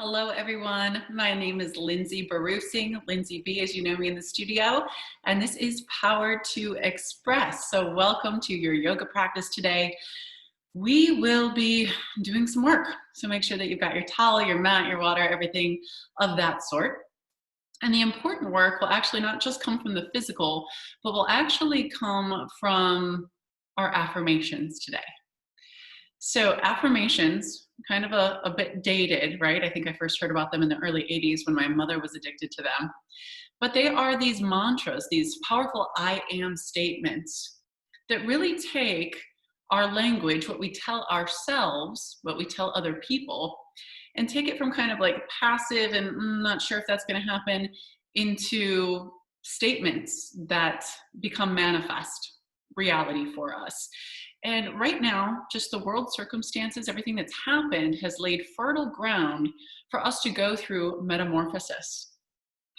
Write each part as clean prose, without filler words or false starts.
Hello, everyone. My name is Linsey Barusing, Linsey B, as you know me in the studio, and this is Power to Express. So welcome to your yoga practice today. We will be doing some work. So make sure that you've got your towel, your mat, your water, everything of that sort. And the important work will actually not just come from the physical, but will actually come from our affirmations today. So affirmations, kind of a bit dated, right? I think I first heard about them in the early 80s when my mother was addicted to them. But they are these mantras, these powerful I am statements that really take our language, what we tell ourselves, what we tell other people, and take it from kind of like passive and not sure if that's going to happen into statements that become manifest reality for us. And right now, just the world circumstances, everything that's happened has laid fertile ground for us to go through metamorphosis,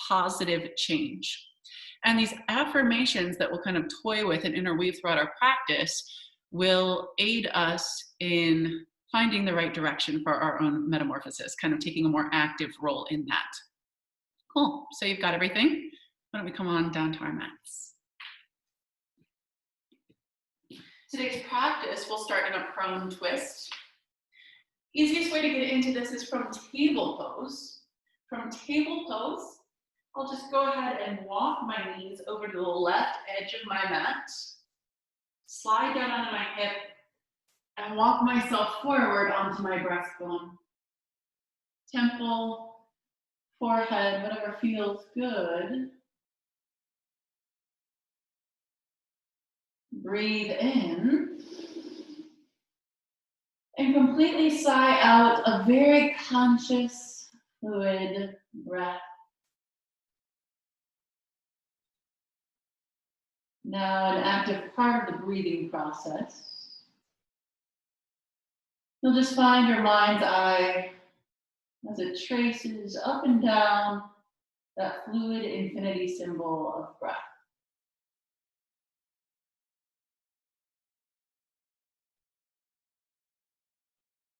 positive change. And these affirmations that we'll kind of toy with and interweave throughout our practice will aid us in finding the right direction for our own metamorphosis, kind of taking a more active role in that. Cool, so you've got everything. Why don't we come on down to our mats? Today's practice, we'll start in a prone twist. Easiest way to get into this is from table pose. From table pose, I'll just go ahead and walk my knees over to the left edge of my mat, slide down onto my hip, and walk myself forward onto my breastbone. Temple, forehead, whatever feels good. Breathe in and completely sigh out a very conscious, fluid breath. Now, an active part of the breathing process. You'll just find your mind's eye as it traces up and down that fluid infinity symbol of breath.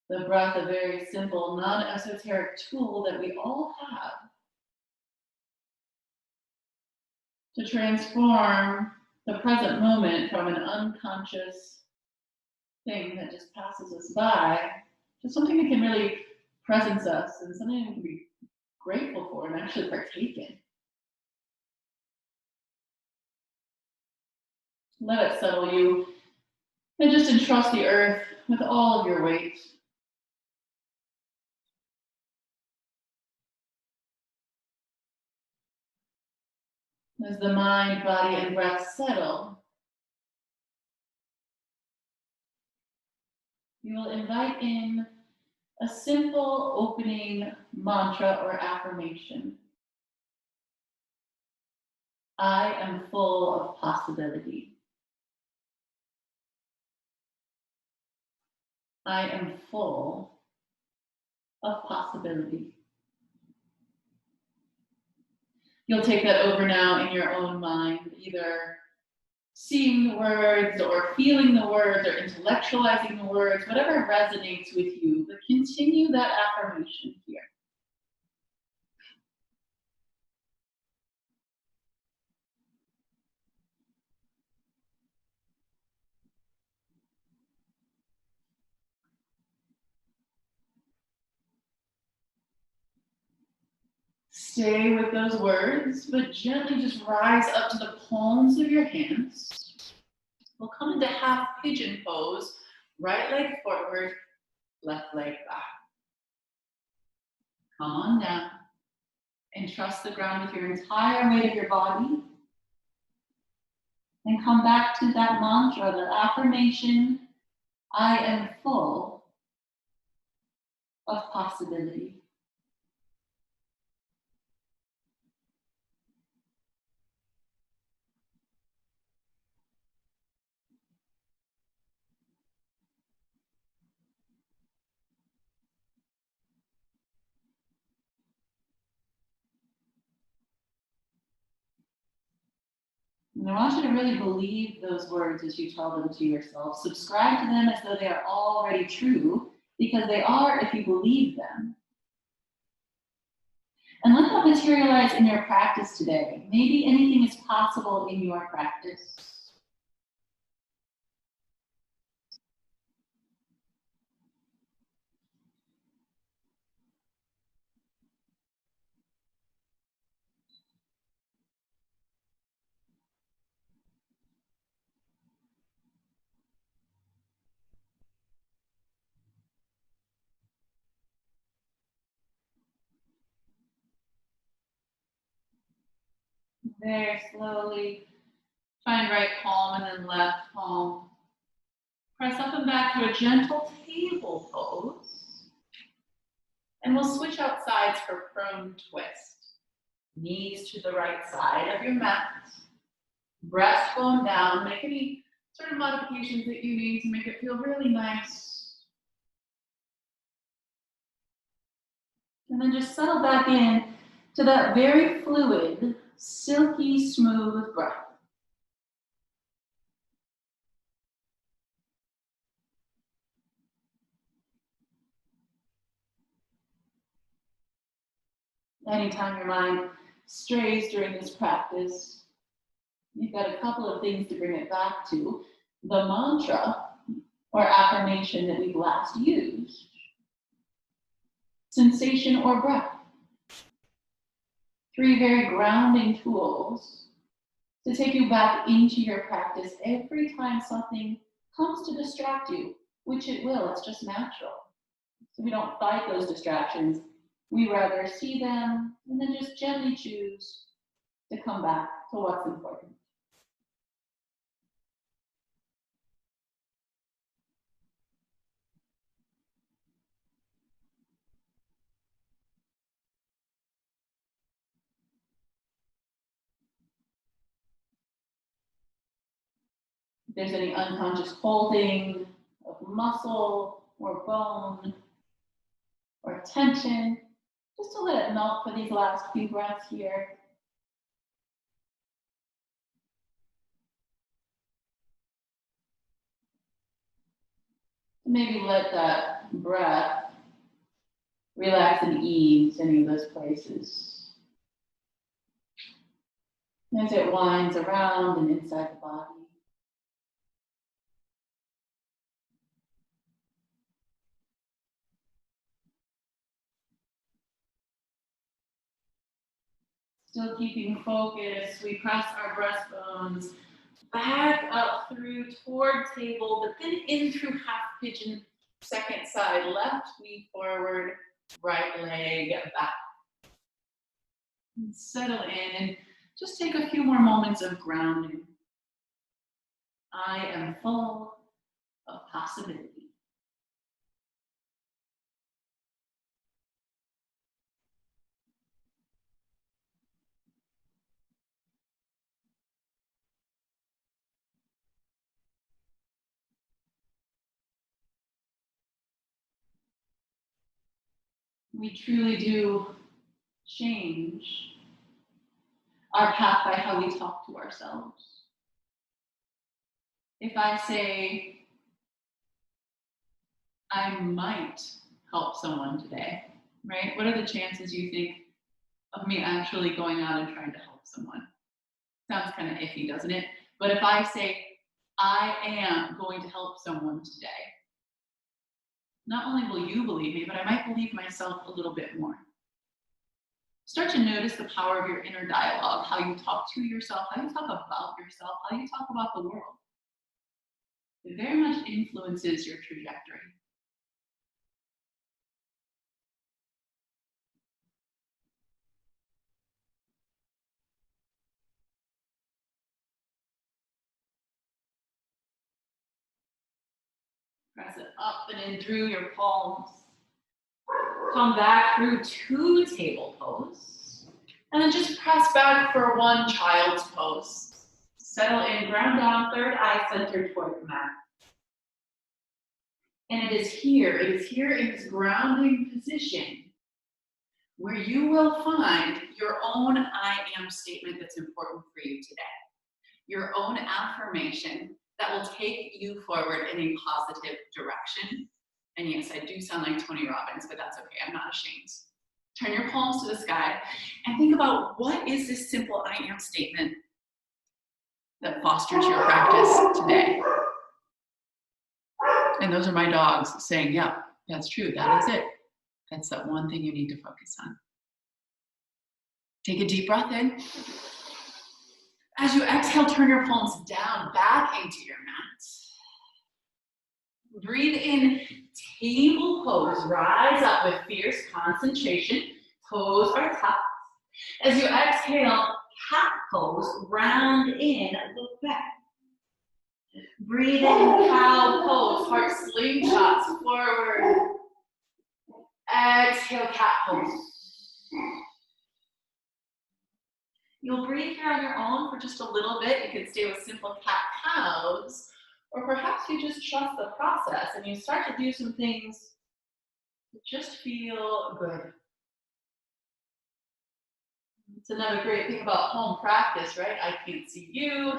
The breath, a very simple, non-esoteric tool that we all have to transform the present moment from an unconscious thing that just passes us by to something that can really presence us and something we can be grateful for and actually partake in. Let it settle you and just entrust the earth with all of your weight. As the mind, body, and breath settle, you will invite in a simple opening mantra or affirmation. I am full of possibility. I am full of possibility. You'll take that over now in your own mind, either seeing the words or feeling the words or intellectualizing the words, whatever resonates with you, but continue that affirmation here. Stay with those words, but gently just rise up to the palms of your hands. We'll come into half pigeon pose, right leg forward, left leg back. Come on down and trust the ground with your entire weight of your body. And come back to that mantra, that affirmation, I am full of possibility. And I want you to really believe those words as you tell them to yourself. Subscribe to them as though they are already true, because they are if you believe them. And let that materialize in your practice today. Maybe anything is possible in your practice. Very slowly. Find right palm and then left palm. Press up and back to a gentle table pose. And we'll switch out sides for prone twist. Knees to the right side of your mat. Breastbone down. Make any sort of modifications that you need to make it feel really nice. And then just settle back in to that very fluid, silky, smooth breath. Anytime your mind strays during this practice, you've got a couple of things to bring it back to. The mantra or affirmation that we've last used, sensation or breath. 3 very grounding tools to take you back into your practice every time something comes to distract you, which it will, it's just natural. So we don't fight those distractions. We rather see them and then just gently choose to come back to what's important. If there's any unconscious holding of muscle or bone or tension, just to let it melt for these last few breaths here. Maybe let that breath relax and ease any of those places. As it winds around and inside the body. Still keeping focus, we press our breastbones back up through toward table, but then in through half pigeon, second side, left knee forward, right leg back. And settle in and just take a few more moments of grounding. I am full of possibility. We truly do change our path by how we talk to ourselves. If I say, I might help someone today, right? What are the chances you think of me actually going out and trying to help someone? Sounds kind of iffy, doesn't it? But if I say, I am going to help someone today, not only will you believe me, but I might believe myself a little bit more. Start to notice the power of your inner dialogue, how you talk to yourself, how you talk about yourself, how you talk about the world. It very much influences your trajectory. Press it up and in through your palms. Come back through to table pose. And then just press back for one child's pose. Settle in, ground down, third eye centered toward the mat. And it is here in this grounding position where you will find your own I am statement that's important for you today. Your own affirmation that will take you forward in a positive direction. And yes, I do sound like Tony Robbins, but that's okay, I'm not ashamed. Turn your palms to the sky and think about what is this simple I am statement that fosters your practice today. And those are my dogs saying, yeah, that's true, that is it. That's that one thing you need to focus on. Take a deep breath in. As you exhale, turn your palms down, back into your mat. Breathe in, table pose. Rise up with fierce concentration. Toes are tucked. As you exhale, cat pose. Round in, look back. Breathe in, cow pose. Heart slingshots forward. Exhale, cat pose. You'll breathe here on your own for just a little bit. You could stay with simple cat-cows, or perhaps you just trust the process and you start to do some things that just feel good. It's another great thing about home practice, right? I can't see you.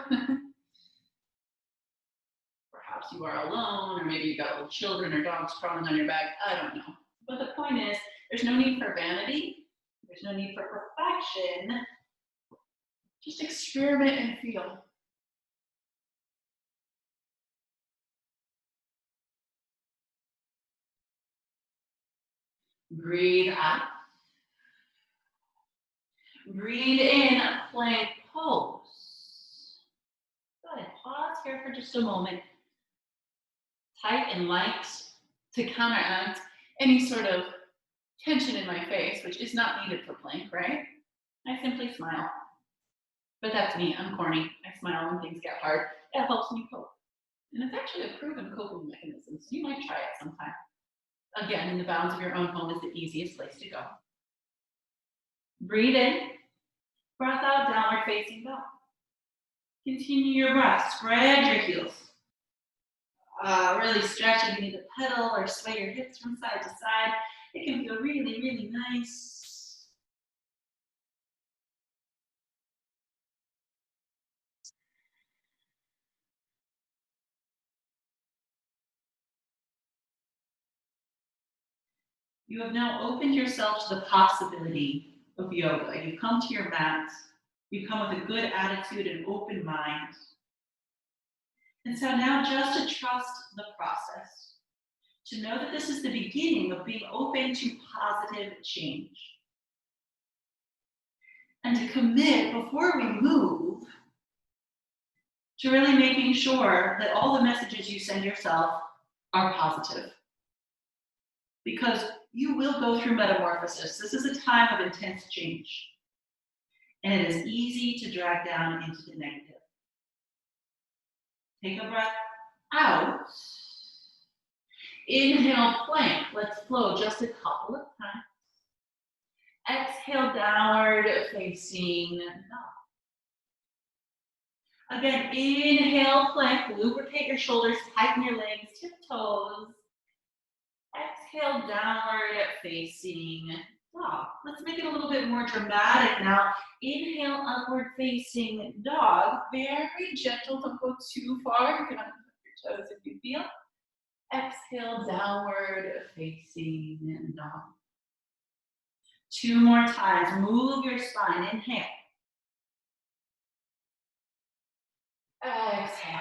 Perhaps you are alone, or maybe you've got little children or dogs crawling on your back. I don't know. But the point is, there's no need for vanity. There's no need for perfection. Just experiment and feel. Breathe out. Breathe in, plank pose. Good. Pause here for just a moment. Tight and light to counteract any sort of tension in my face, which is not needed for plank, right? I simply smile. But that's me, I'm corny. I smile when things get hard. That helps me cope. And it's actually a proven coping mechanism, so you might try it sometime. Again, in the bounds of your own home is the easiest place to go. Breathe in, breath out, downward facing dog. Continue your breath, spread your heels. Really stretch if you need to pedal or sway your hips from side to side. It can feel really, really nice. You have now opened yourself to the possibility of yoga. You've come to your mat. You've come with a good attitude and open mind. And so now just to trust the process, to know that this is the beginning of being open to positive change. And to commit before we move to really making sure that all the messages you send yourself are positive. Because you will go through metamorphosis. This is a time of intense change. And it is easy to drag down into the negative. Take a breath out. Inhale, plank. Let's flow just a couple of times. Exhale, downward facing dog. Again, inhale, plank. Lubricate your shoulders, tighten your legs, tiptoes. Exhale, downward facing dog. Let's make it a little bit more dramatic now. Inhale, upward facing dog. Very gentle, don't go too far. You can untuck your toes if you feel. Exhale, downward facing dog. 2 more times. Move your spine. Inhale. Exhale.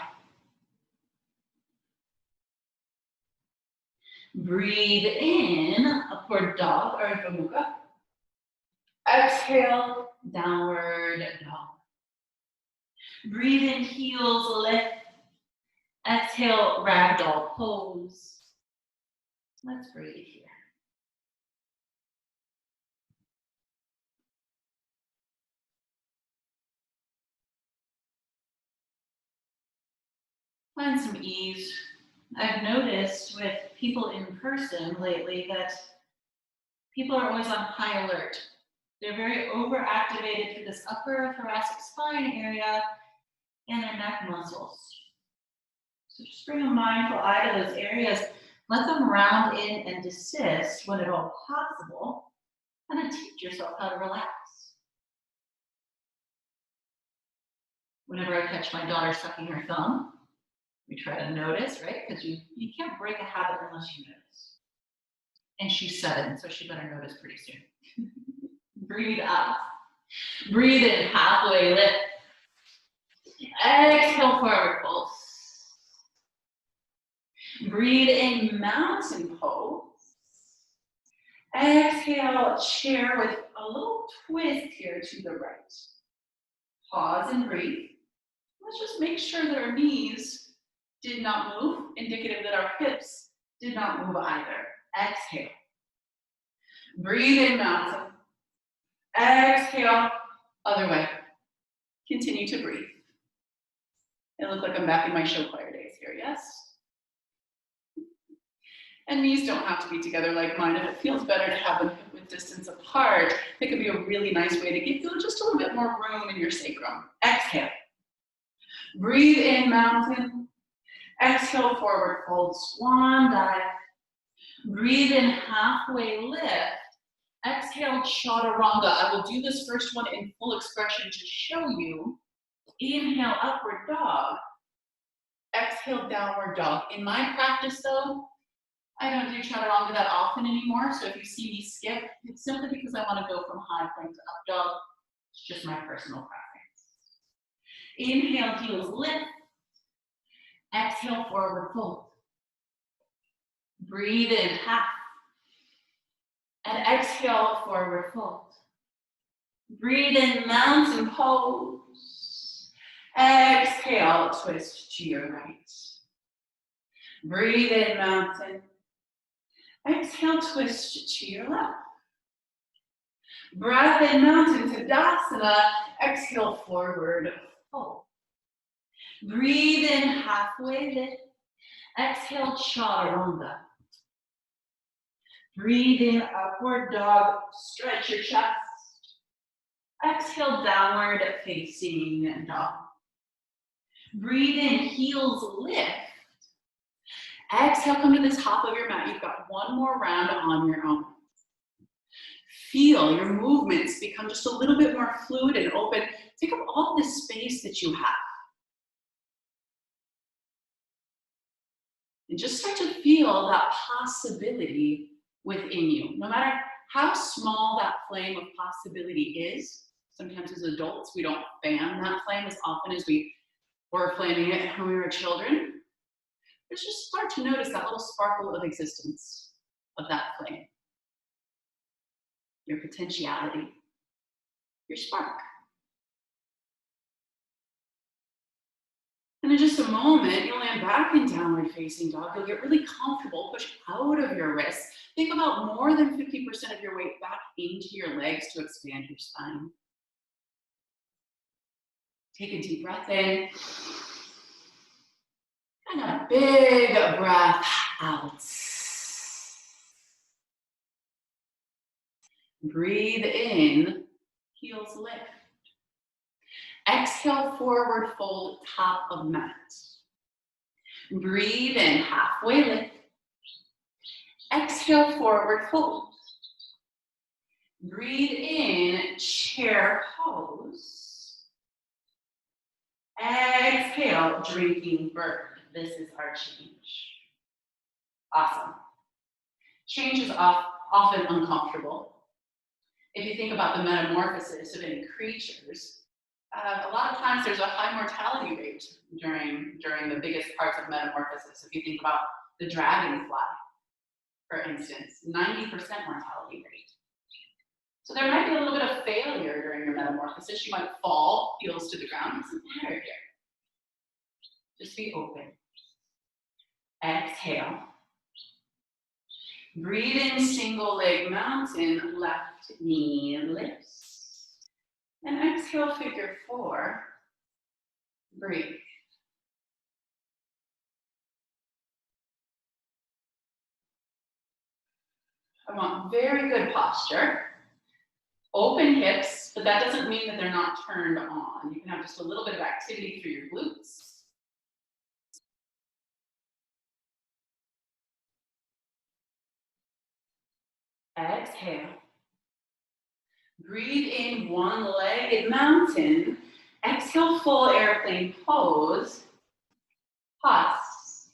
Breathe in, upward dog or Ardha. Exhale, downward dog. Breathe in, heels lift. Exhale, ragdoll pose. Let's breathe here. Find some ease. I've noticed with people in person lately that people are always on high alert. They're very overactivated through this upper thoracic spine area and their neck muscles. So just bring a mindful eye to those areas. Let them round in and desist when at all possible, and then teach yourself how to relax. Whenever I catch my daughter sucking her thumb, we try to notice, right? Because you can't break a habit unless you notice. And she's 7, so she better notice pretty soon. Breathe up. Breathe in, halfway lift. Exhale, forward fold. Breathe in, mountain pose. Exhale, chair with a little twist here to the right. Pause and breathe. Let's just make sure that our knees did not move, indicative that our hips did not move either. Exhale. Breathe in, mountain. Exhale, other way. Continue to breathe. It looks like I'm back in my show choir days here, yes? And knees don't have to be together like mine. If it feels better to have them hip width distance apart, it could be a really nice way to give you just a little bit more room in your sacrum. Exhale. Breathe in, mountain. Exhale, forward fold, swan dive. Breathe in, halfway lift. Exhale, chaturanga. I will do this first one in full expression to show you. Inhale, upward dog. Exhale, downward dog. In my practice though, I don't do chaturanga that often anymore, so if you see me skip, it's simply because I want to go from high plank to up dog. It's just my personal preference. Inhale, heels lift. Exhale, forward fold. Breathe in, half. And exhale, forward fold. Breathe in, mountain pose. Exhale, twist to your right. Breathe in, mountain. Exhale, twist to your left. Breath in, mountain tadasana. Exhale, forward fold. Breathe in, halfway lift. Exhale, chaturanga. Breathe in, upward dog. Stretch your chest. Exhale, downward facing dog. Breathe in, heels lift. Exhale, come to the top of your mat. You've got one more round on your own. Feel your movements become just a little bit more fluid and open. Take up all the space that you have. And just start to feel that possibility within you. No matter how small that flame of possibility is, sometimes as adults, we don't fan that flame as often as we were flaming it when we were children. Let's just start to notice that little sparkle of existence of that flame. Your potentiality, your spark. And in just a moment, you'll land back in downward facing dog. You'll get really comfortable, push out of your wrists. Think about more than 50% of your weight back into your legs to expand your spine. Take a deep breath in. And a big breath out. Breathe in, heels lift. Exhale, forward fold, top of mat. Breathe in, halfway lift. Exhale, forward fold. Breathe in, chair pose. Exhale, drinking bird. This is our change. Awesome. Change is often uncomfortable. If you think about the metamorphosis of any creatures, a lot of times there's a high mortality rate during the biggest parts of metamorphosis. If you think about the dragonfly, for instance, 90% mortality rate. So there might be a little bit of failure during your metamorphosis. You might fall, heels to the ground. It doesn't matter here. Just be open. Exhale. Breathe in, single leg mountain, left knee lifts. And exhale, figure four. Breathe. I want very good posture. Open hips, but that doesn't mean that they're not turned on. You can have just a little bit of activity through your glutes. Exhale. Breathe in, one-legged mountain. Exhale, full airplane pose. Pause.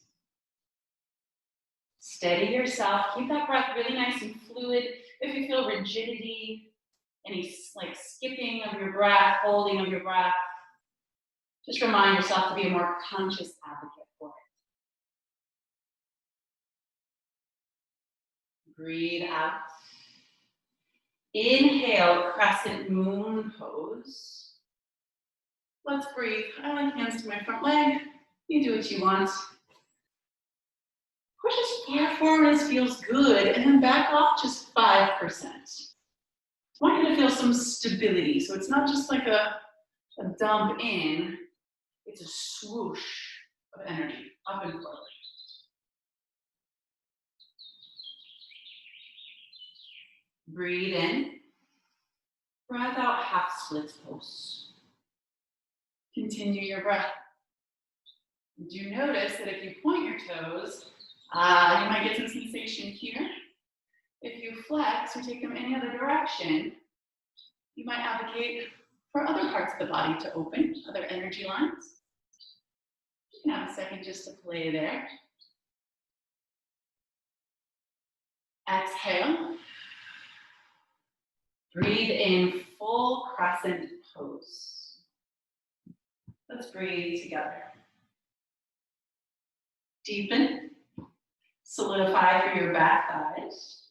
Steady yourself. Keep that breath really nice and fluid. If you feel rigidity, any like skipping of your breath, holding of your breath, just remind yourself to be a more conscious advocate for it. Breathe out. Inhale, crescent moon pose. Let's breathe. I like hands to my front leg. You do what you want. Push as far forward as feels good, and then back off just 5%. I want you to feel some stability, so it's not just like a dump in, it's a swoosh of energy up and forward. Breathe in. Breath out, half splits pose. Continue your breath. Do notice that if you point your toes, you might get some sensation here. If you flex or take them any other direction, you might advocate for other parts of the body to open, other energy lines. You can have a second just to play there. Exhale. Breathe in full crescent pose. Let's breathe together. Deepen. Solidify through your back thighs.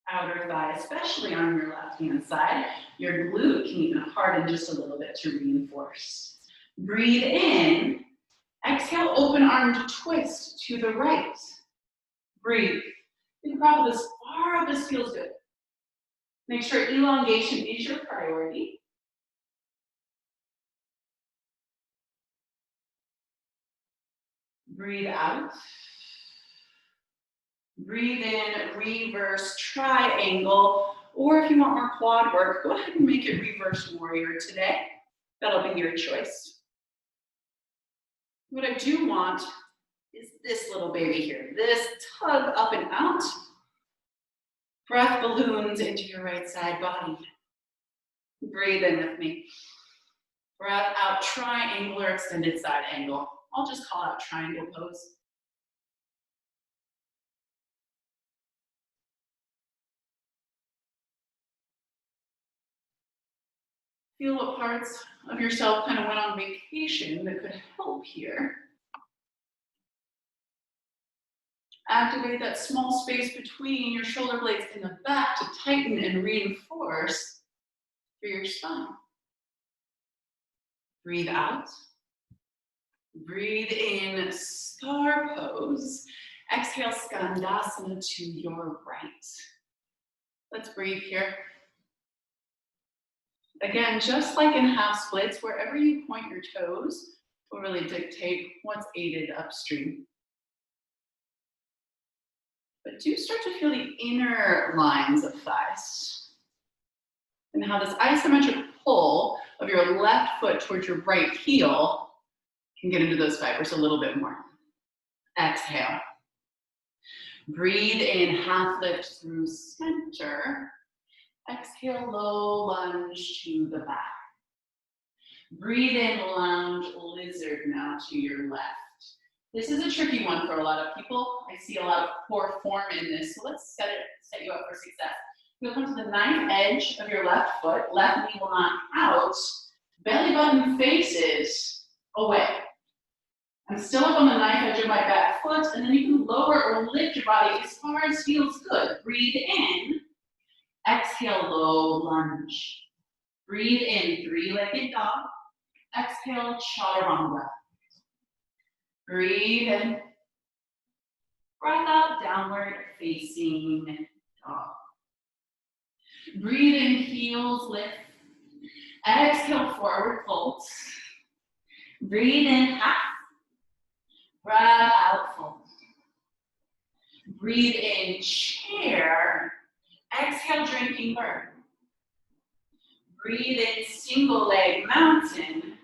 Outer thigh, especially on your left-hand side. Your glute can even harden just a little bit to reinforce. Breathe in. Exhale, open armed twist to the right. Breathe. You can probably as far up as feels good. Make sure elongation is your priority. Breathe out. Breathe in, reverse triangle, or if you want more quad work, go ahead and make it reverse warrior today. That'll be your choice. What I do want is this little baby here. This tug up and out. Breath balloons into your right side body. Breathe in with me. Breath out, triangle or extended side angle. I'll just call out triangle pose. Feel what parts of yourself kind of went on vacation that could help here. Activate that small space between your shoulder blades in the back to tighten and reinforce for your spine. Breathe out. Breathe in, star pose. Exhale, skandasana to your right. Let's breathe here. Again, just like in half splits, wherever you point your toes will really dictate what's aided upstream. But do start to feel the inner lines of thighs and how this isometric pull of your left foot towards your right heel can get into those fibers a little bit more. Exhale. Breathe in, half lift through center. Exhale, low lunge to the back. Breathe in, lounge lizard now to your left. This is a tricky one for a lot of people. I see a lot of poor form in this, so let's set you up for success. You'll come to the knife edge of your left foot, left knee will knock out, belly button faces away. I'm still up on the knife edge of my back foot, and then you can lower or lift your body as far as feels good. Breathe in, exhale, low lunge. Breathe in, three-legged dog. Exhale, chaturanga. Breathe in. Breath out, downward facing dog. Breathe in, heels lift. Exhale, forward fold. Breathe in, half. Breath out, fold. Breathe in, chair. Exhale, drinking bird. Breathe in, single leg mountain.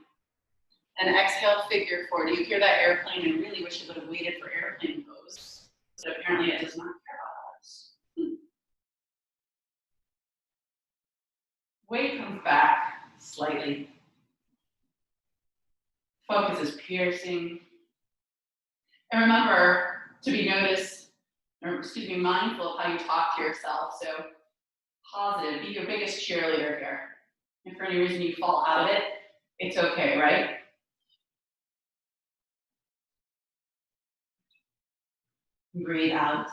And exhale, figure four. Do you hear that airplane? I really wish it would have waited for airplane pose. But apparently it does not care about us. Weight comes back slightly. Focus is piercing. And remember to be noticed or excuse me, mindful of how you talk to yourself. So positive, be your biggest cheerleader here. If for any reason you fall out of it, it's okay, right? Breathe out.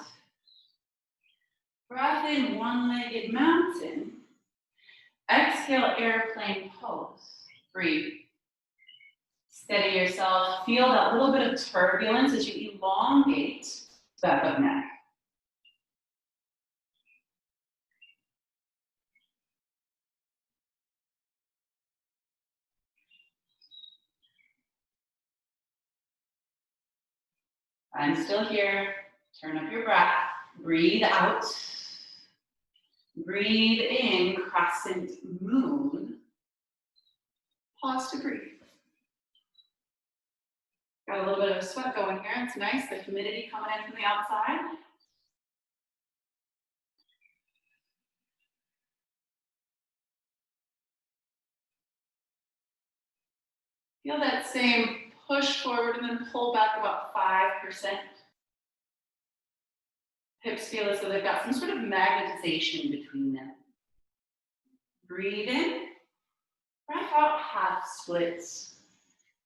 Breath in, one-legged mountain. Exhale, airplane pose. Breathe. Steady yourself. Feel that little bit of turbulence as you elongate back of neck. I'm still here. Turn up your breath. Breathe out. Breathe in, crescent moon. Pause to breathe. Got a little bit of sweat going here. It's nice, the humidity coming in from the outside. Feel that same push forward and then pull back about 5%. Hips feel as though they've got some sort of magnetization between them. Breathe in. Breath out, half splits.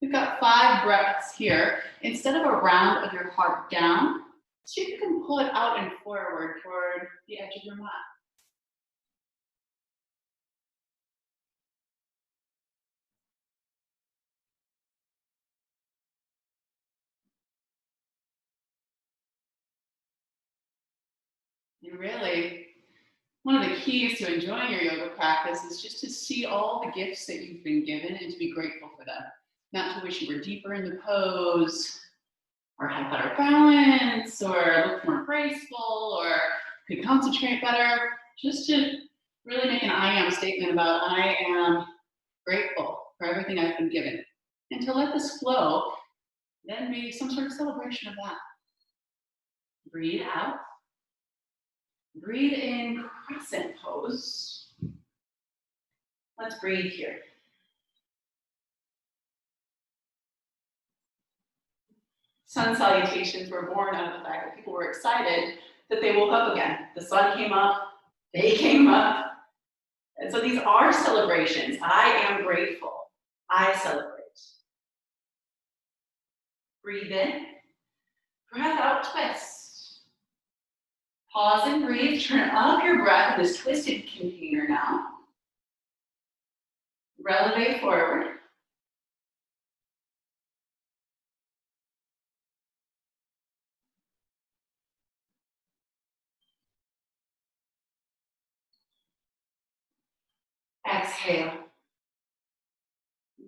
We've got 5 breaths here. Instead of a round of your heart down, see if you can pull it out and forward toward the edge of your mat. And really, one of the keys to enjoying your yoga practice is just to see all the gifts that you've been given and to be grateful for them. Not to wish you were deeper in the pose, or had better balance, or looked more graceful, or could concentrate better. Just to really make an I am statement about I am grateful for everything I've been given. And to let this flow, then be some sort of celebration of that. Breathe out. Breathe in, crescent pose. Let's breathe here. Sun salutations were born out of the fact that people were excited that they woke up again. The sun came up, they came up. And so these are celebrations. I am grateful. I celebrate. Breathe in. Breath out, twist. Pause and breathe. Turn up your breath in this twisted container now. Releve forward. Exhale.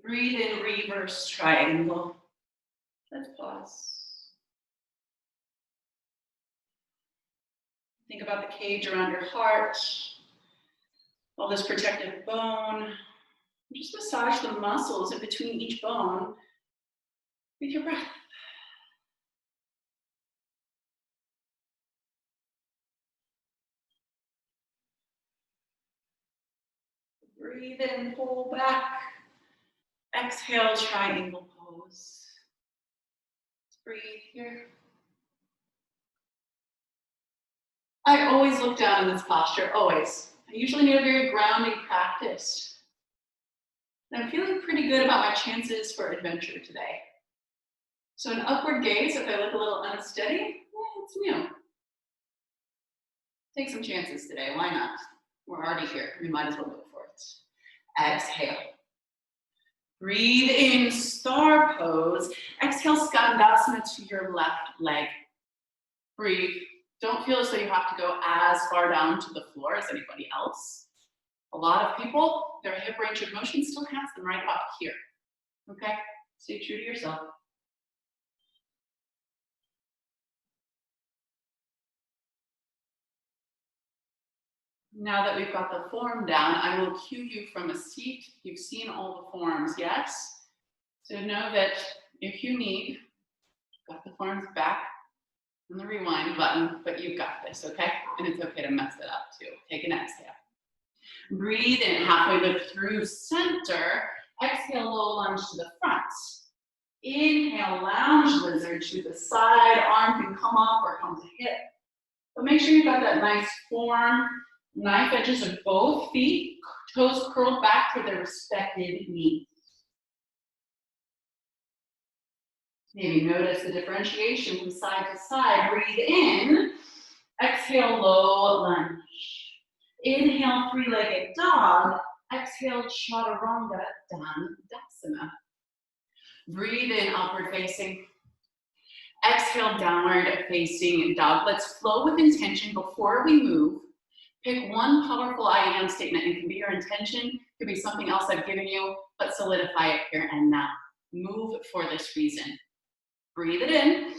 Breathe in, reverse triangle. Let's pause. Think about the cage around your heart, all this protective bone. Just massage the muscles in between each bone with your breath. Breathe in, pull back. Exhale, triangle pose. Let's breathe here. I always look down in this posture, always. I usually need a very grounding practice. And I'm feeling pretty good about my chances for adventure today. So an upward gaze, if I look a little unsteady, it's new. Take some chances today, why not? We're already here, we might as well go for it. Exhale. Breathe in, star pose. Exhale, skandasana to your left leg. Breathe. Don't feel as though you have to go as far down to the floor as anybody else. A lot of people, their hip range of motion still has them right about here. Okay? Stay true to yourself. Now that we've got the form down, I will cue you from a seat. You've seen all the forms, yes? So know that if you need, got the forms back on the rewind button, but you've got this, okay? And it's okay to mess it up too. Take an exhale. Breathe in, halfway lift through center. Exhale, low lunge to the front. Inhale, lounge lizard to the side. Arm can come up or come to hip. But make sure you've got that nice form, knife edges of both feet, toes curled back to their respective knees. Maybe notice the differentiation from side to side. Breathe in, exhale, low lunge. Inhale, three-legged dog. Exhale, chaturanga dandasana. Breathe in, upward facing. Exhale, downward facing dog. Let's flow with intention before we move. Pick one powerful I am statement. It can be your intention, it could be something else I've given you, but solidify it here and now. Move for this reason. Breathe it in.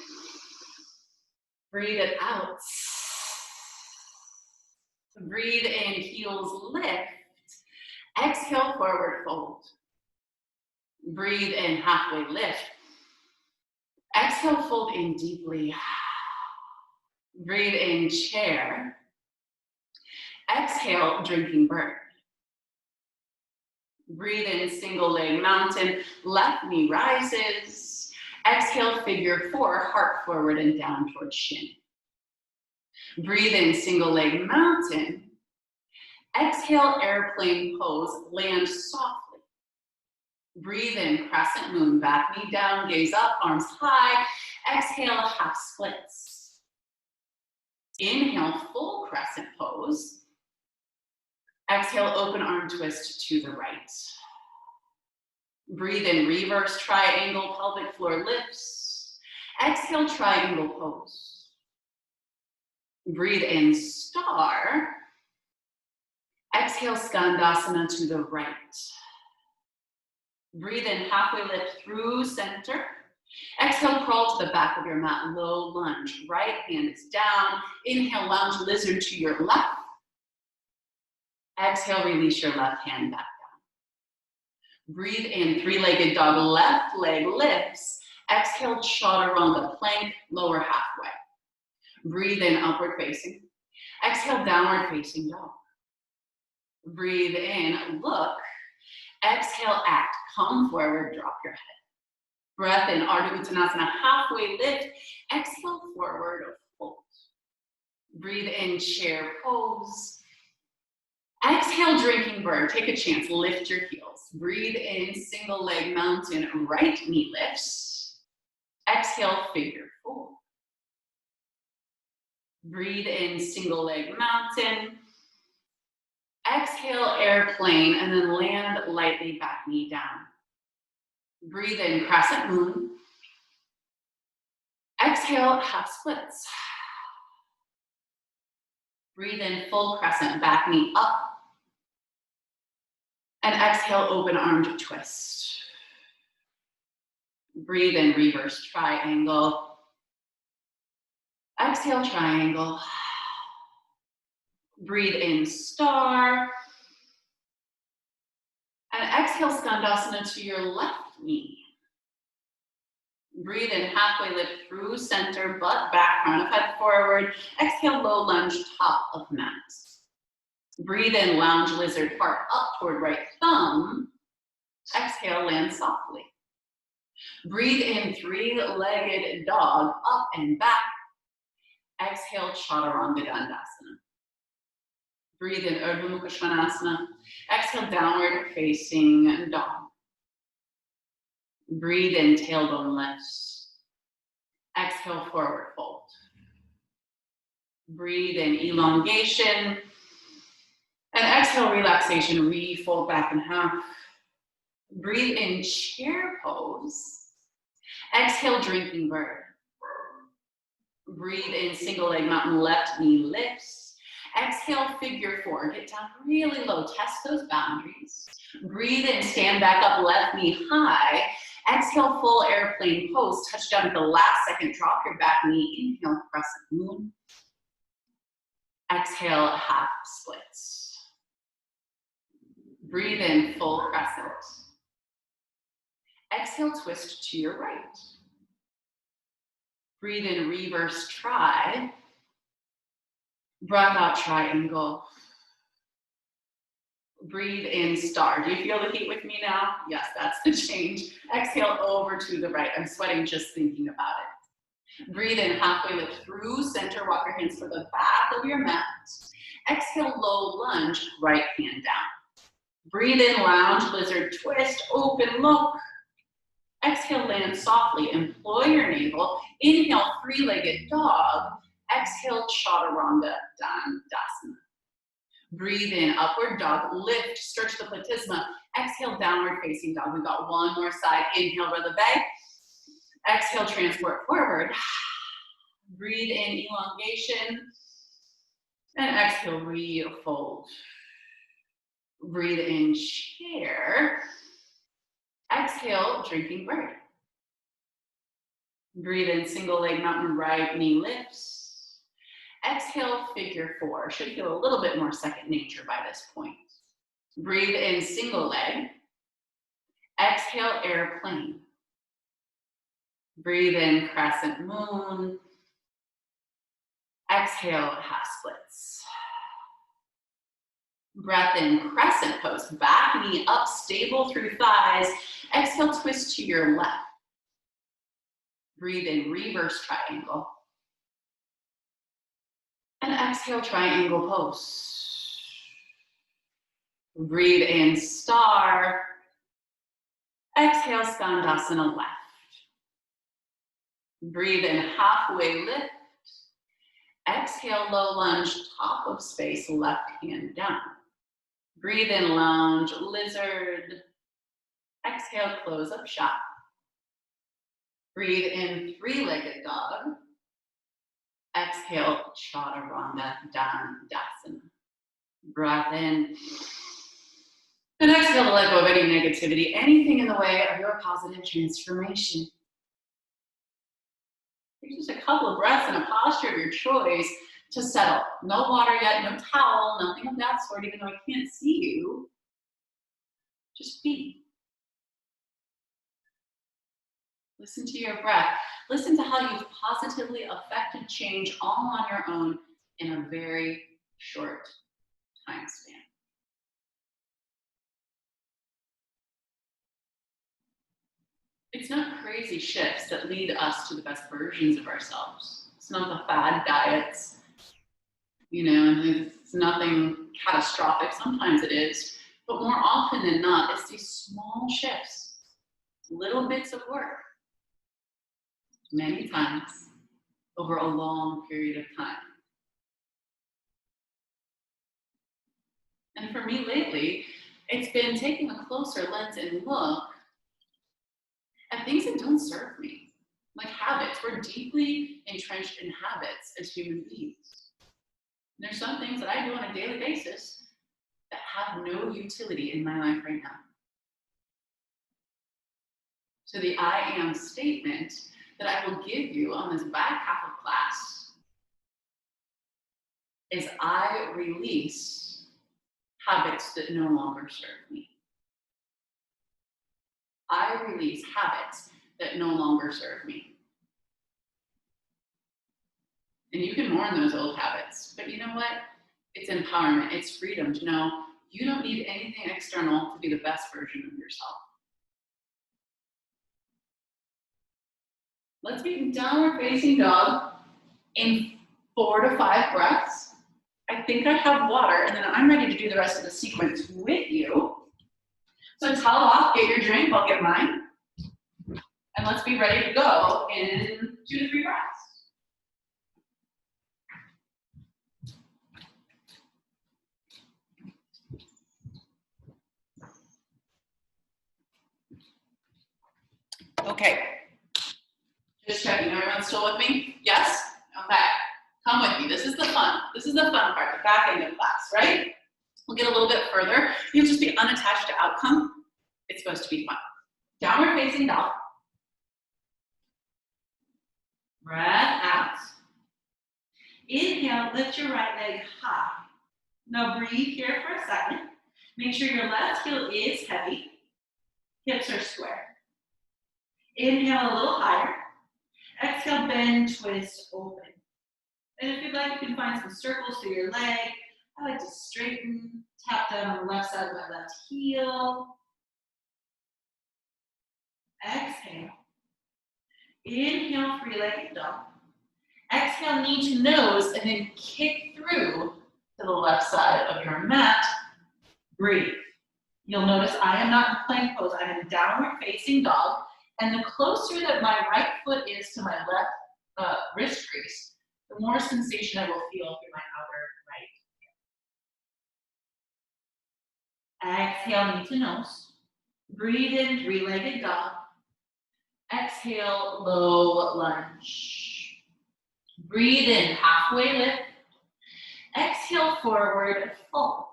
Breathe it out. Breathe in, heels lift. Exhale, forward fold. Breathe in, halfway lift. Exhale, fold in deeply. Breathe in, chair. Exhale, drinking bird. Breathe in, single leg mountain. Left knee rises. Exhale, figure four, heart forward and down towards shin. Breathe in, single leg mountain. Exhale, airplane pose, land softly. Breathe in, crescent moon, back knee down, gaze up, arms high. Exhale, half splits. Inhale, full crescent pose. Exhale, open arm twist to the right. Breathe in, reverse triangle, pelvic floor lifts. Exhale, triangle pose. Breathe in, star. Exhale, skandasana to the right. Breathe in, halfway lift through center. Exhale, crawl to the back of your mat, low lunge. Right hand is down. Inhale, lounge lizard to your left. Exhale, release your left hand back down. Breathe in, three-legged dog, left leg lifts. Exhale, chaturanga, plank, lower halfway. Breathe in, upward facing. Exhale, downward facing dog. Breathe in, look. Exhale, act. Come forward, drop your head. Breath in, Ardha Uttanasana, halfway lift. Exhale, forward fold. Breathe in, chair pose. Exhale, drinking bird. Take a chance, lift your heels. Breathe in, single leg mountain, right knee lifts. Exhale, figure four. Breathe in, single leg mountain. Exhale, airplane, and then land lightly, back knee down. Breathe in, crescent moon. Exhale, half splits. Breathe in, full crescent, back knee up. And exhale, open armed twist. Breathe in, reverse triangle. Exhale, triangle. Breathe in, star. And exhale, skandasana to your left knee. Breathe in, halfway lift through center, butt back, crown of head forward. Exhale, low lunge, top of mat. Breathe in, lounge lizard, heart up toward right thumb. Exhale, land softly. Breathe in, three-legged dog, up and back. Exhale, chaturanga dandasana. Breathe in, Urdhva Mukha Svanasana. Exhale, downward facing dog. Breathe in, tailbone lifts. Exhale, forward fold. Breathe in, elongation. And exhale, relaxation, refold back in half. Breathe in, chair pose. Exhale, drinking bird. Breathe in, single leg mountain, left knee lifts. Exhale, figure four. Get down really low, test those boundaries. Breathe in, stand back up, left knee high. Exhale, full airplane pose. Touch down at the last second, drop your back knee. Inhale, crescent moon. Exhale, half splits. Breathe in, full crescent. Exhale, twist to your right. Breathe in, reverse tri. Breath out, triangle. Breathe in, star. Do you feel the heat with me now? Yes, that's the change. Exhale over to the right. I'm sweating just thinking about it. Breathe in, halfway lift through center. Walk your hands to the back of your mat. Exhale, low lunge, right hand down. Breathe in, lounge, lizard twist, open, look. Exhale, land softly, employ your navel. Inhale, three-legged dog. Exhale, chaturanga dandasana. Breathe in, upward dog, lift, stretch the platysma. Exhale, downward facing dog. We've got one more side. Inhale, releve. Exhale, transport forward. Breathe in, elongation. And exhale, refold. Breathe in, chair. Exhale, drinking bird. Breathe in, single leg mountain, right knee lifts. Exhale, figure four. Should feel a little bit more second nature by this point. Breathe in, single leg. Exhale, airplane. Breathe in, crescent moon. Exhale, half splits. Breath in, crescent pose. Back knee up, stable through thighs. Exhale, twist to your left. Breathe in, reverse triangle. And exhale, triangle pose. Breathe in, star. Exhale, skandasana left. Breathe in, halfway lift. Exhale, low lunge, top of space, left hand down. Breathe in, lounge, lizard. Exhale, close up shop. Breathe in, three-legged dog. Exhale, chaturanga dandasana. Breath in. And exhale to let go of any negativity, anything in the way of your positive transformation. Take just a couple of breaths in a posture of your choice to settle. No water yet, no towel, nothing of that sort, even though I can't see you. Just be. Listen to your breath. Listen to how you've positively affected change all on your own in a very short time span. It's not crazy shifts that lead us to the best versions of ourselves. It's not the fad diets, and it's nothing catastrophic. Sometimes it is, but more often than not, it's these small shifts, little bits of work, many times over a long period of time. And for me lately, it's been taking a closer lens and look at things that don't serve me, like habits. We're deeply entrenched in habits as human beings. And there's some things that I do on a daily basis that have no utility in my life right now. So the I am statement that I will give you on this back half of class is I release habits that no longer serve me. I release habits that no longer serve me. And you can mourn those old habits, but you know what? It's empowerment, it's freedom to know you don't need anything external to be the best version of yourself. Let's be downward facing dog in 4 to 5 breaths. I think I have water, and then I'm ready to do the rest of the sequence with you. So towel off, get your drink, I'll get mine. And let's be ready to go in 2 to 3 breaths. Okay. Just checking, everyone's still with me? Yes? Okay. Come with me. This is the fun. This is the fun part, the back end of class, right? We'll get a little bit further. You'll just be unattached to outcome. It's supposed to be fun. Downward facing dog. Breath out. Inhale, lift your right leg high. Now breathe here for a second. Make sure your left heel is heavy. Hips are square. Inhale a little higher. Exhale, bend, twist, open. And if you'd like, you can find some circles through your leg. I like to straighten, tap down on the left side of my left heel. Exhale. Inhale, three-legged dog. Exhale, knee to nose, and then kick through to the left side of your mat. Breathe. You'll notice I am not in plank pose. I'm in downward facing dog. And the closer that my right foot is to my left wrist crease, the more sensation I will feel through my outer right. Exhale, knee to nose. Breathe in, three-legged dog. Exhale, low lunge. Breathe in, halfway lift. Exhale, forward fold.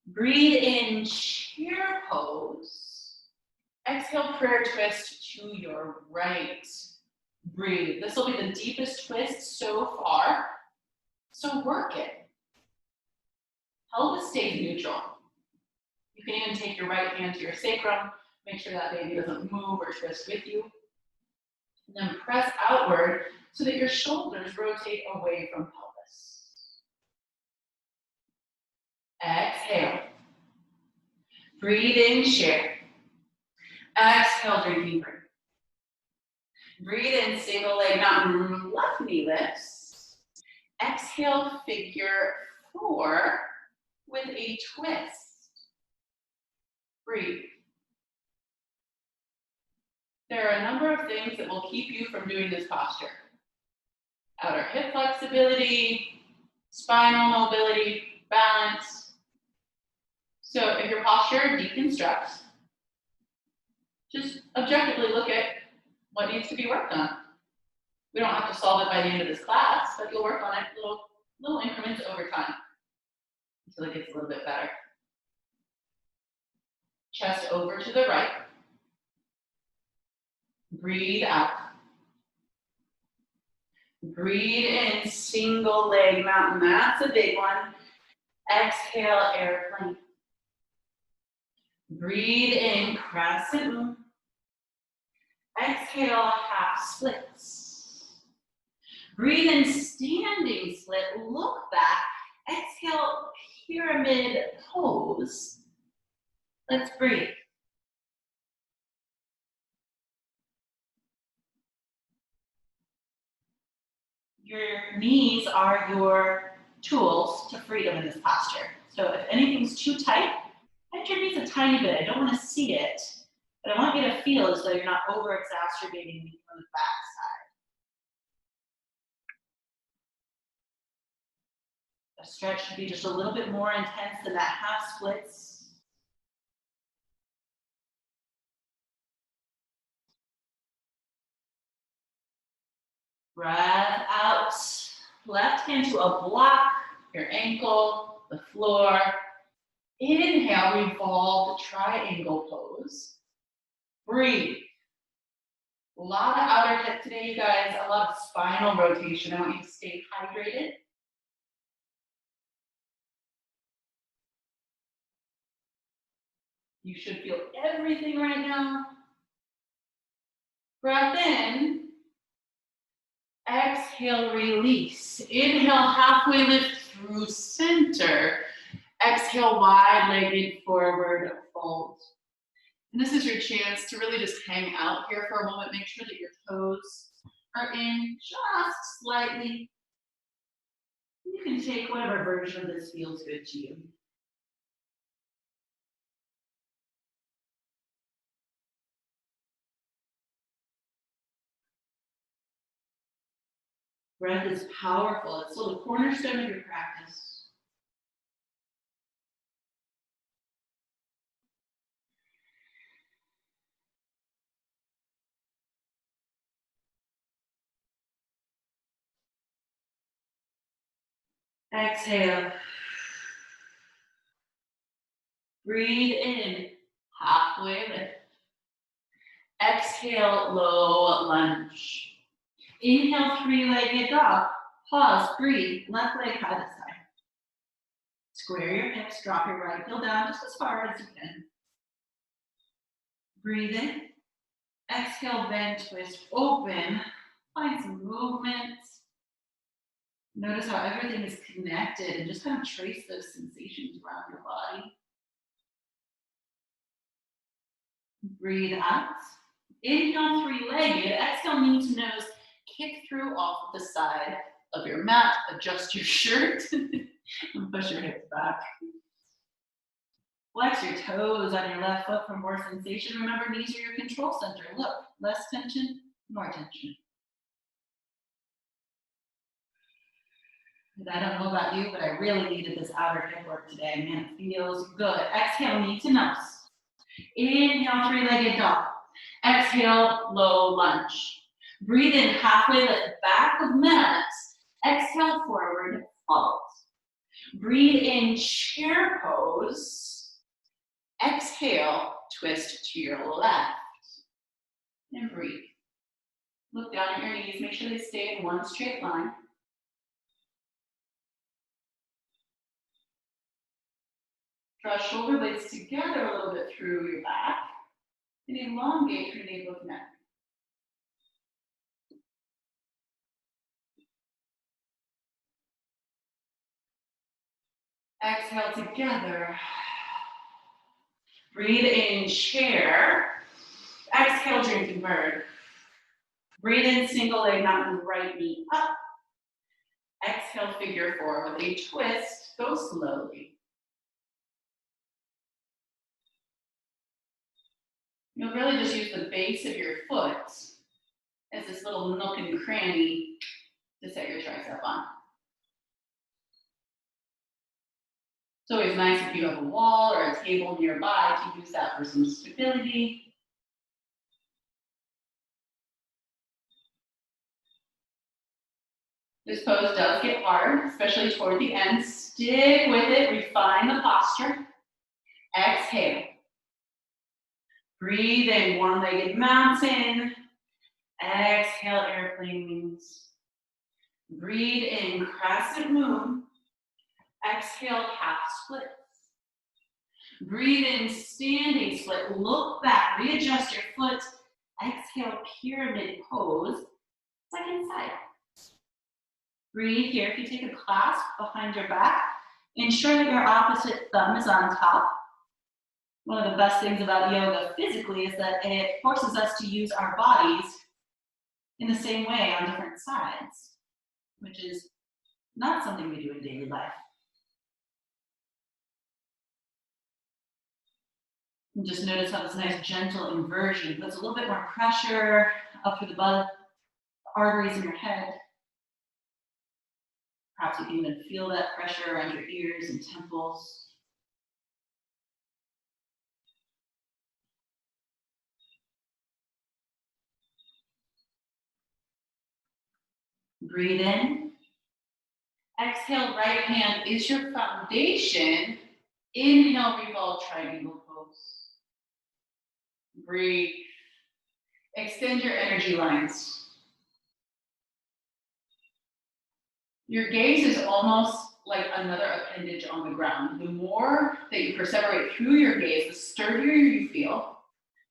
Breathe in, chair pose. Exhale, prayer twist to your right. Breathe. This will be the deepest twist so far, so work it. Pelvis stays neutral. You can even take your right hand to your sacrum, make sure that baby doesn't move or twist with you. And then press outward so that your shoulders rotate away from pelvis. Exhale. Breathe in, chair. Exhale, drinking breath. Breathe in, single leg mountain, left knee lifts. Exhale, figure four with a twist. Breathe. There are a number of things that will keep you from doing this posture. Outer hip flexibility, spinal mobility, balance. So if your posture deconstructs, just objectively look at what needs to be worked on. We don't have to solve it by the end of this class, but you'll work on it little increments over time until it gets a little bit better. Chest over to the right. Breathe out. Breathe in, single leg mountain. That's a big one. Exhale, airplane. Breathe in, crescent moon. Exhale, half splits. Breathe in, standing split. Look back. Exhale, pyramid pose. Let's breathe. Your knees are your tools to freedom in this posture. So if anything's too tight, bend your knees a tiny bit. I don't want to see it, but I want you to feel as though you're not over-exacerbating from the back side. The stretch should be just a little bit more intense than that half splits. Breath out. Left hand to a block, your ankle, the floor. Inhale, revolve, triangle pose. Breathe. A lot of outer hip today, you guys. A lot of spinal rotation. I want you to stay hydrated. You should feel everything right now. Breath in. Exhale, release. Inhale, halfway lift through center. Exhale, wide-legged forward fold. And this is your chance to really just hang out here for a moment. Make sure that your toes are in just slightly. You can take whatever version of this feels good to you. Breath is powerful. It's still the cornerstone of your practice. Exhale. Breathe in, halfway lift. Exhale, low lunge. Inhale, three-legged dog. Pause, breathe, left leg by the side. Square your hips, drop your right heel down just as far as you can. Breathe in. Exhale, bend, twist, open. Find some movement. Notice how everything is connected and just kind of trace those sensations around your body. Breathe out. Inhale, three-legged. Exhale, knee to nose. Kick through off the side of your mat. Adjust your shirt and push your hips back. Flex your toes on your left foot for more sensation. Remember, knees are your control center. Look, less tension, more tension. And I don't know about you, but I really needed this outer hip work today. Man, it feels good. Exhale, knee to nose. Inhale, three-legged dog. Exhale, low lunge. Breathe in, halfway lift back of mat. Exhale, forward fold. Breathe in, chair pose. Exhale, twist to your left. And breathe. Look down at your knees. Make sure they stay in one straight line. Draw shoulder blades together a little bit through your back. And elongate your navel of neck. Exhale together. Breathe in, chair. Exhale, drinking bird. Breathe in, single leg mountain, right knee up. Exhale, figure four with a twist. Go slowly. You'll really just use the base of your foot as this little nook and cranny to set your tricep on. It's always nice if you have a wall or a table nearby to use that for some stability. This pose does get hard, especially toward the end. Stick with it, refine the posture. Exhale. Breathe in, one-legged mountain. Exhale, airplane wings. Breathe in, crescent moon. Exhale, half splits. Breathe in, standing split. Look back, readjust your foot. Exhale, pyramid pose. Second side. Breathe here. If you take a clasp behind your back, ensure that your opposite thumb is on top. One of the best things about yoga physically is that it forces us to use our bodies in the same way on different sides, which is not something we do in daily life. And just notice how this nice gentle inversion puts a little bit more pressure up through the arteries in your head. Perhaps you can even feel that pressure around your ears and temples. Breathe in. Exhale, right hand is your foundation. Inhale, revolve, triangle pose. Breathe. Extend your energy lines. Your gaze is almost like another appendage on the ground. The more that you perseverate through your gaze, the sturdier you feel.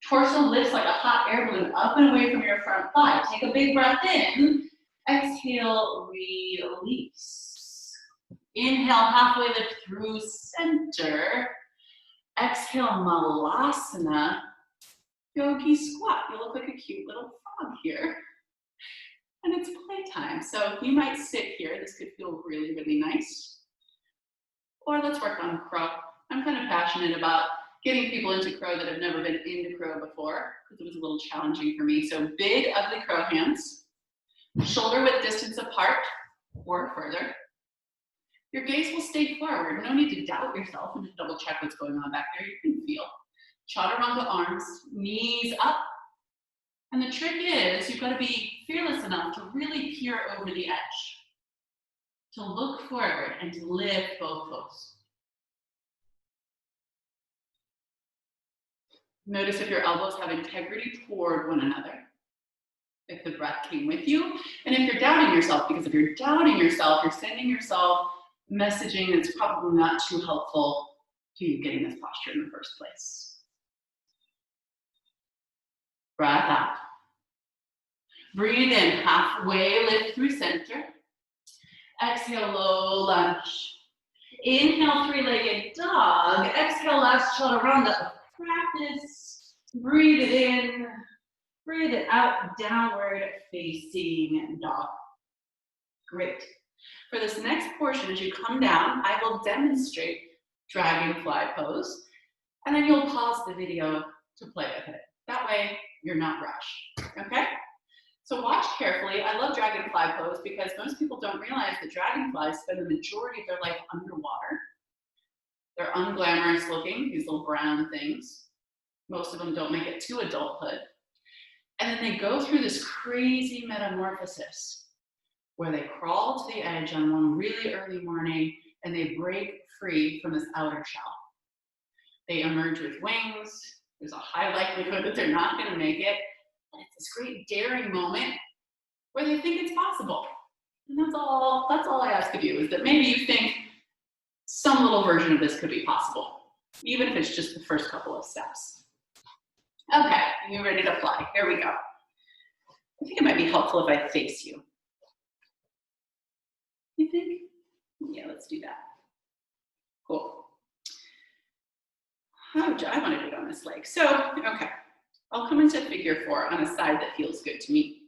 Torso lifts like a hot air balloon up and away from your front thigh. Take a big breath in. Exhale, release. Inhale, halfway lift through center. Exhale, malasana. Yogi squat. You look like a cute little frog here. And it's playtime, so you might sit here. This could feel really, really nice. Or let's work on crow. I'm kind of passionate about getting people into crow that have never been into crow before, because it was a little challenging for me. So big, ugly crow hands. Shoulder width distance apart or further. Your gaze will stay forward. No need to doubt yourself and just double check what's going on back there. You can feel. Chaturanga arms, knees up. And the trick is you've got to be fearless enough to really peer over the edge, to look forward and to lift both toes. Notice if your elbows have integrity toward one another, if the breath came with you, and if you're doubting yourself, because if you're doubting yourself, you're sending yourself messaging that's probably not too helpful to you getting this posture in the first place. Breath out. Breathe in, halfway lift through center. Exhale, low lunge. Inhale, three-legged dog. Exhale, last chaturanga of practice. Breathe it in. Breathe it out, downward facing dog. Great. For this next portion, as you come down, I will demonstrate Dragonfly Pose, and then you'll pause the video to play with it. That way, you're not rushed, okay? So watch carefully. I love Dragonfly Pose because most people don't realize that dragonflies spend the majority of their life underwater. They're unglamorous looking, these little brown things. Most of them don't make it to adulthood. And then they go through this crazy metamorphosis where they crawl to the edge on one really early morning and they break free from this outer shell. They emerge with wings. There's a high likelihood that they're not going to make it. And it's this great daring moment where they think it's possible. And that's all I ask of you, is that maybe you think some little version of this could be possible, even if it's just the first couple of steps. Okay, you ready to fly? Here we go. I think it might be helpful if I face you. You think? Yeah, let's do that. Cool. I want to do it on this leg. So, okay, I'll come into figure 4 on a side that feels good to me.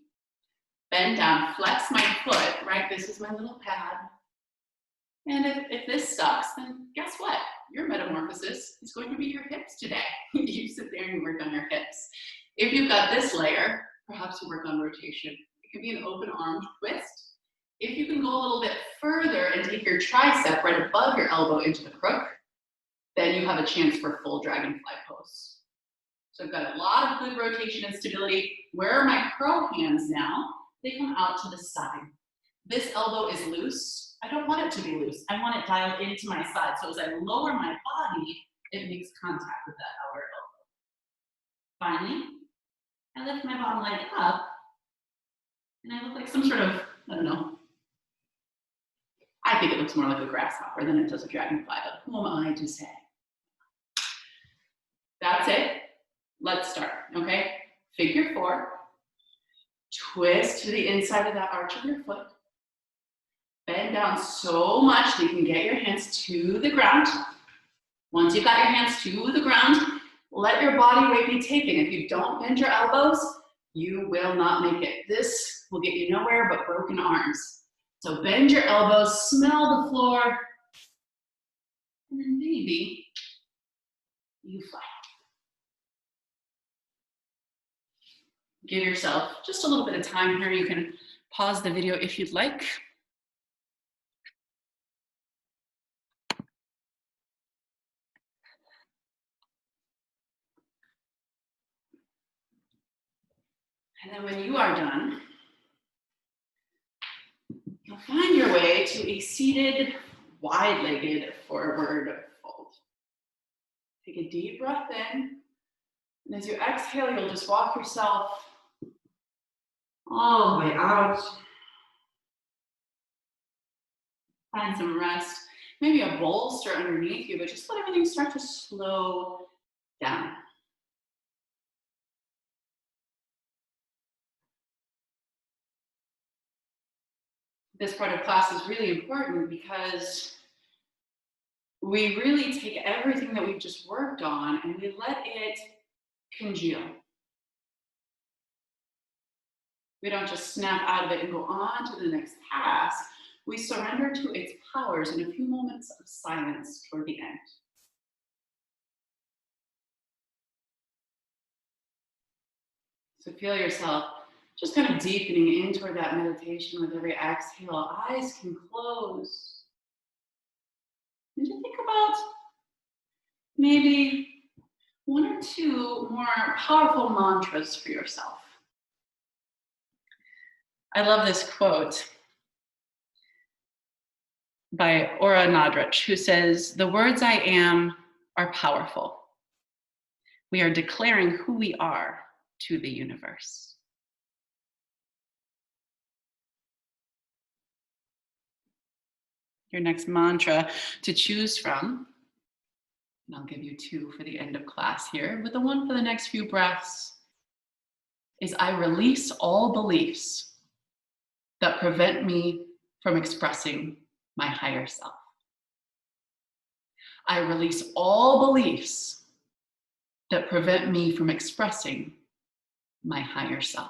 Bend down, flex my foot, right? This is my little pad. And if this sucks, then guess what? Your metamorphosis is going to be your hips today. You sit there and you work on your hips. If you've got this layer, perhaps you work on rotation. It could be an open armed twist. If you can go a little bit further and take your tricep right above your elbow into the crook, then you have a chance for full dragonfly pose. So I've got a lot of good rotation and stability. Where are my crow hands now? They come out to the side. This elbow is loose. I don't want it to be loose. I want it dialed into my side. So as I lower my body, it makes contact with that outer elbow. Finally, I lift my bottom leg up, and I look like some sort of, I don't know. I think it looks more like a grasshopper than it does a dragonfly, but who am I to say? That's it. Let's start, okay? Figure 4. Twist to the inside of that arch of your foot. Bend down so much that you can get your hands to the ground. Once you've got your hands to the ground, let your body weight be taken. If you don't bend your elbows, you will not make it. This will get you nowhere but broken arms. So bend your elbows, smell the floor, and then maybe you fly. Give yourself just a little bit of time here. You can pause the video if you'd like. And then when you are done, you'll find your way to a seated, wide-legged forward fold. Take a deep breath in, and as you exhale, you'll just walk yourself all the way out. Find some rest, maybe a bolster underneath you, but just let everything start to slow down. This part of class is really important because we really take everything that we've just worked on and we let it congeal. We don't just snap out of it and go on to the next task. We surrender to its powers in a few moments of silence toward the end. So feel yourself just kind of deepening in toward that meditation with every exhale. Eyes can close. And just think about maybe 1 or 2 more powerful mantras for yourself. I love this quote by Ora Nadrich, who says, "The words I am are powerful. We are declaring who we are to the universe." Your next mantra to choose from, and I'll give you 2 for the end of class here, but the one for the next few breaths is, I release all beliefs that prevent me from expressing my higher self. I release all beliefs that prevent me from expressing my higher self.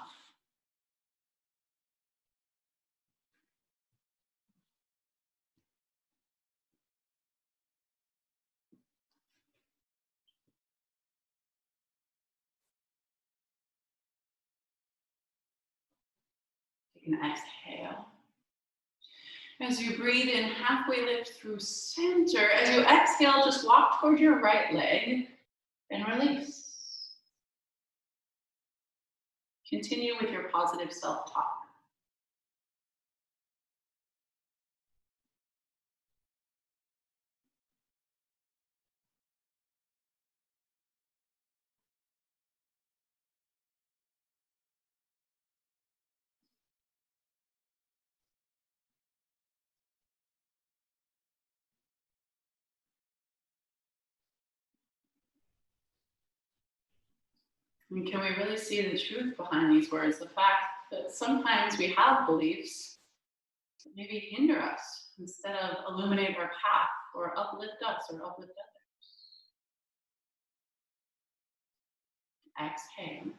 Take an exhale. As you breathe in, halfway lift through center. As you exhale, just walk toward your right leg and release. Continue with your positive self-talk. And can we really see the truth behind these words? The fact that sometimes we have beliefs that maybe hinder us instead of illuminate our path or uplift us or uplift others. Exhale.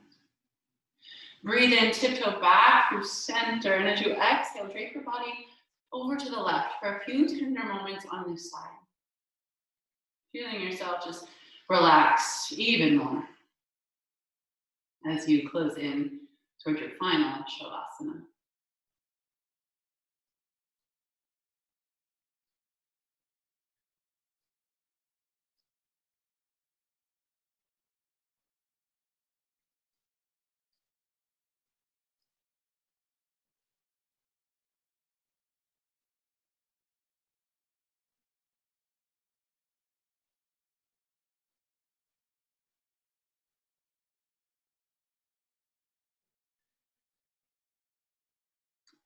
Breathe in, tiptoe back through center. And as you exhale, drape your body over to the left for a few tender moments on this side. Feeling yourself just relax even more as you close in towards your final shavasana.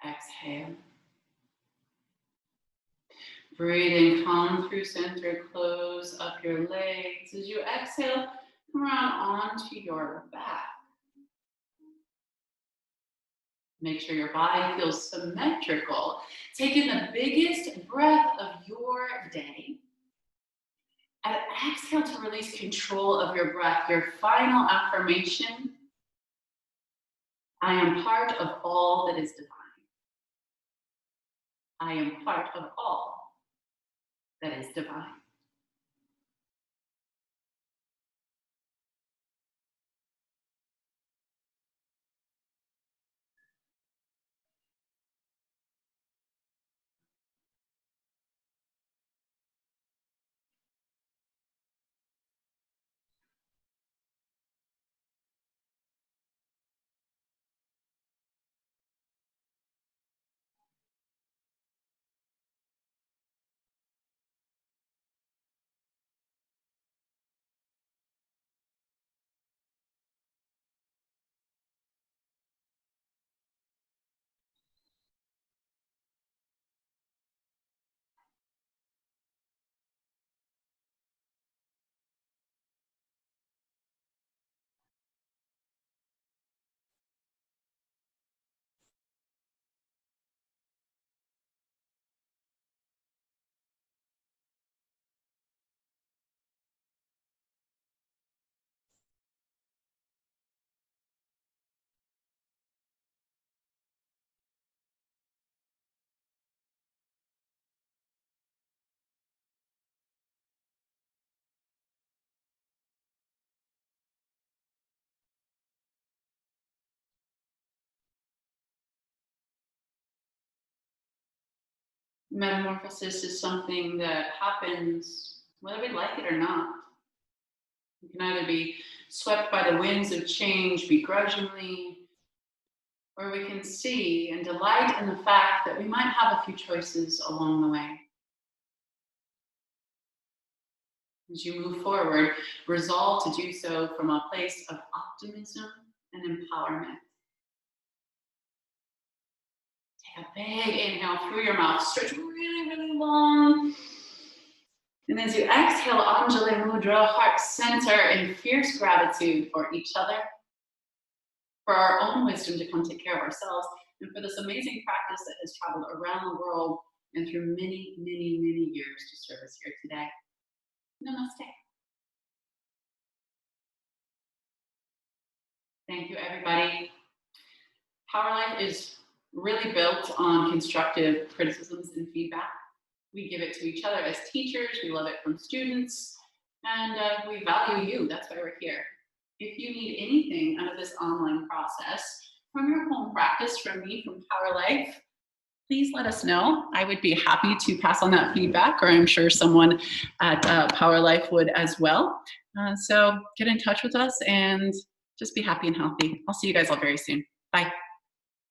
Exhale. Breathe in, come through center, close up your legs. As you exhale, come around onto your back. Make sure your body feels symmetrical. Take in the biggest breath of your day. And exhale to release control of your breath. Your final affirmation: I am part of all that is divine. I am part of all that is divine. Metamorphosis is something that happens whether we like it or not. We can either be swept by the winds of change begrudgingly, or we can see and delight in the fact that we might have a few choices along the way. As you move forward, resolve to do so from a place of optimism and empowerment. Take a big inhale through your mouth, stretch really, really long. And as you exhale, Anjali Mudra, heart center in fierce gratitude for each other, for our own wisdom to come take care of ourselves, and for this amazing practice that has traveled around the world and through many, many, many years to serve us here today. Namaste. Thank Thank you, everybody. Power Life is really built on constructive criticisms and feedback. We give it to each other as teachers. We love it from students, and we value you. That's why we're here. If you need anything out of this online process, from your home practice, from me, from Power Life, please let us know. I would be happy to pass on that feedback, or I'm sure someone at Power Life would as well. So get in touch with us and just be happy and healthy. I'll see you guys all very soon. Bye.